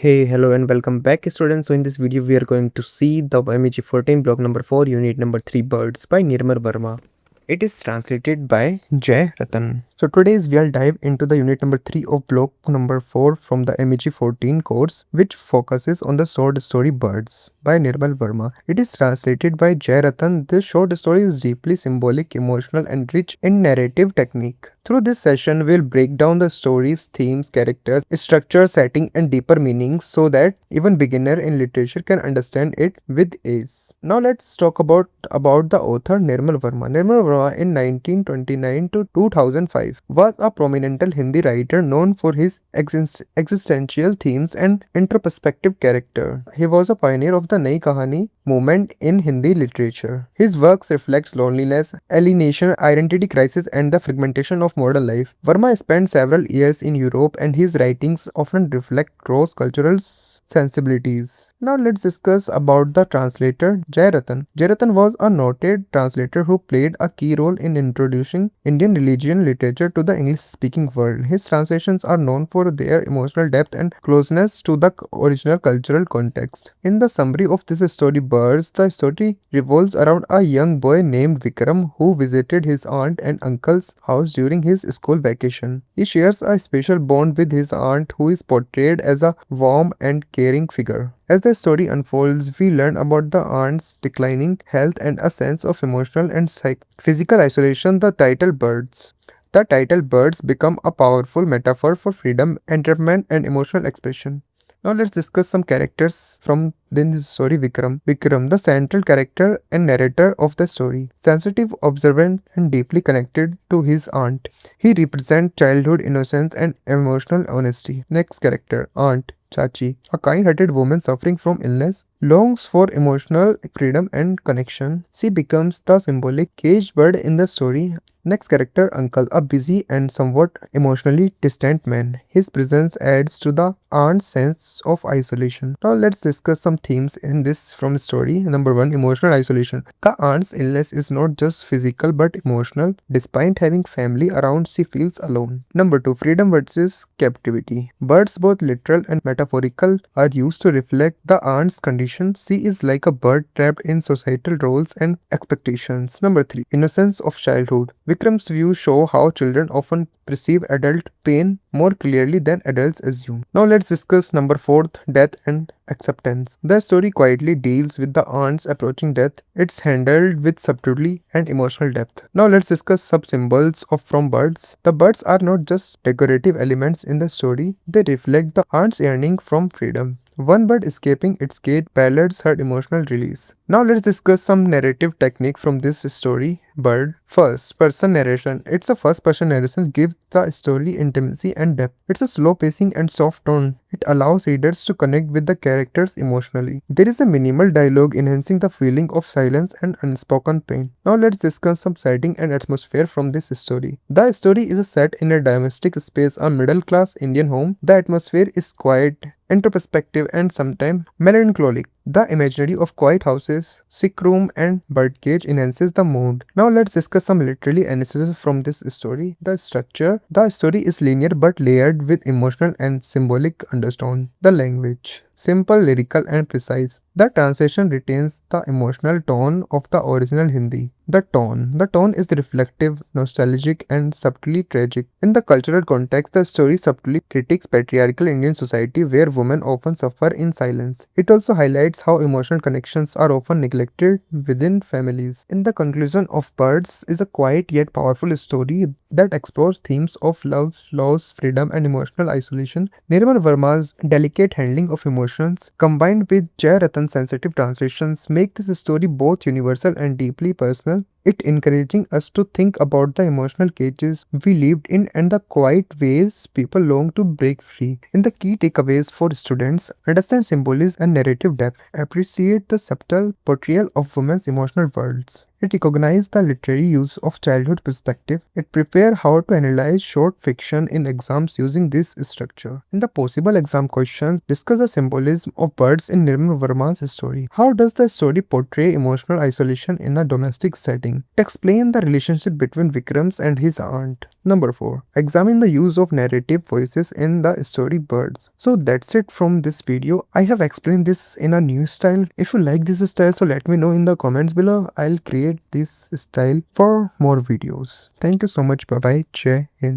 Hey, hello and welcome back students. So in this video we are going to see the MEG-14 block number 4 unit number 3 birds by Nirmal Verma. It is translated by Jai Ratan. So today's we'll dive into the unit number 3 of block number 4 from the MEG-14 course, which focuses on the short story Birds by Nirmal Verma. It is translated by Jai Ratan. This short story is deeply symbolic, emotional and rich in narrative technique. Through this session, we'll break down the story's themes, characters, structure, setting, and deeper meanings so that even beginner in literature can understand it with ease. Now let's talk about the author Nirmal Verma. Nirmal Verma in 1929 to 2005 was a prominent Hindi writer known for his existential themes and introspective character. He was a pioneer of the Nai Kahani movement in Hindi literature. His works reflects loneliness, alienation, identity crisis, and the fragmentation of modern life. Verma spent several years in Europe, and his writings often reflect cross-cultural sensibilities. Now let's discuss about the translator Jai Ratan. Jai Ratan was a noted translator who played a key role in introducing Indian religion literature to the English-speaking world. His translations are known for their emotional depth and closeness to the original cultural context. In the summary of this story Birds, the story revolves around a young boy named Vikram who visited his aunt and uncle's house during his school vacation. He shares a special bond with his aunt, who is portrayed as a warm and caring figure. As the story unfolds, we learn about the aunt's declining health and a sense of emotional and physical isolation. The title Birds become a powerful metaphor for freedom, entertainment, and emotional expression. Now let's discuss some characters from the story Vikram. Vikram, the central character and narrator of the story. Sensitive, observant, and deeply connected to his aunt. He represents childhood innocence and emotional honesty. Next character, Aunt Chachi, a kind-hearted woman suffering from illness, longs for emotional freedom and connection. She becomes the symbolic caged bird in the story. Next character, Uncle, a busy and somewhat emotionally distant man. His presence adds to the aunt's sense of isolation. Now let's discuss some themes in this from the story. Number 1, emotional isolation. The aunt's illness is not just physical but emotional. Despite having family around, she feels alone. Number 2, freedom versus captivity. Birds, both literal and metaphorical, are used to reflect the aunt's condition. She is like a bird trapped in societal roles and expectations. Number 3, innocence of childhood. Vikram's views show how children often perceive adult pain more clearly than adults assume. Now let's discuss number 4, death and acceptance. The story quietly deals with the aunt's approaching death. It's handled with subtlety and emotional depth. Now let's discuss some symbols from birds. The birds are not just decorative elements in the story, they reflect the aunt's yearning from freedom. One bird escaping its cage parallels her emotional release. Now let's discuss some narrative technique from this story, Bird. First person narration. It's a first person narration gives the story intimacy and depth. It's a slow pacing and soft tone. It allows readers to connect with the characters emotionally. There is a minimal dialogue enhancing the feeling of silence and unspoken pain. Now let's discuss some setting and atmosphere from this story. The story is set in a domestic space, a middle class Indian home. The atmosphere is quiet, introspective and sometimes melancholic. The imagery of quiet houses, sick room and birdcage enhances the mood. Now let's discuss some literary analysis from this story. The structure. The story is linear but layered with emotional and symbolic undertone. The language. Simple, lyrical and precise. The translation retains the emotional tone of the original Hindi. The tone. The tone is reflective, nostalgic and subtly tragic. In the cultural context, the story subtly critiques patriarchal Indian society where women often suffer in silence. It also highlights how emotional connections are often neglected within families. In the conclusion of Birds is a quiet yet powerful story that explores themes of love, loss, freedom and emotional isolation. Nirmal Verma's delicate handling of emotions combined with Jai Ratan's sensitive translations make this story both universal and deeply personal. It encouraging us to think about the emotional cages we lived in and the quiet ways people long to break free. In the key takeaways for students, understand symbolism and narrative depth, appreciate the subtle portrayal of women's emotional worlds, It recognizes the literary use of childhood perspective. It prepares how to analyze short fiction in exams using this structure. In the possible exam questions, discuss the symbolism of birds in Nirmal Verma's story. How does the story portray emotional isolation in a domestic setting? It explains the relationship between Vikrams and his aunt. Number 4. Examine the use of narrative voices in the story Birds. So that's it from this video. I have explained this in a new style. If you like this style, so let me know in the comments below. I'll create this style for more videos. Thank you so much. Bye bye. Jai Hind.